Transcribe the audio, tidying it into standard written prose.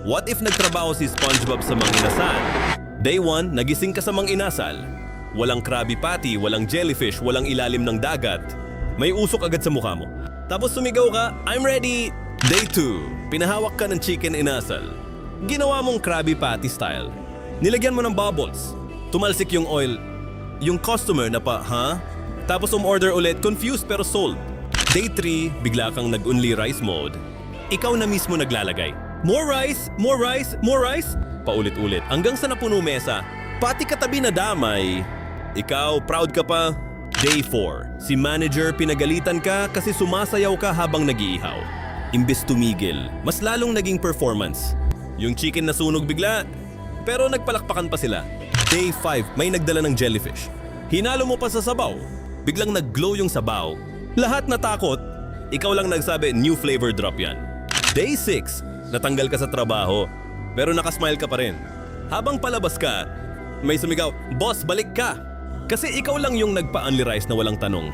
What if nagtrabaho si SpongeBob sa Mang Inasal? Day 1, nagising ka sa Mang Inasal. Walang Krabby Patty, walang jellyfish, walang ilalim ng dagat. May usok agad sa mukha mo. Tapos sumigaw ka, I'm ready! Day 2, pinahawak ka ng Chicken Inasal. Ginawa mong Krabby Patty style. Nilagyan mo ng bubbles. Tumalsik yung oil. Yung customer na pa, ha? Tapos umorder ulit, confused pero sold. Day 3, bigla kang nag-only rice mode. Ikaw na mismo naglalagay. More rice, more rice, more rice. Paulit-ulit hanggang sa napuno mesa. Pati katabi na damay. Ikaw, proud ka pa. Day 4, si manager pinagalitan ka kasi sumasayaw ka habang nag-iihaw. Imbes tumigil, mas lalong naging performance. Yung chicken nasunog bigla, pero nagpalakpakan pa sila. Day 5, may nagdala ng jellyfish. Hinalo mo pa sa sabaw. Biglang nag-glow yung sabaw. Lahat natakot. Ikaw lang nagsabi, new flavor drop yan. Day 6, natanggal ka sa trabaho, pero nakasmile ka pa rin. Habang palabas ka, may sumigaw, boss, balik ka! Kasi ikaw lang yung nagpa-only rice na walang tanong.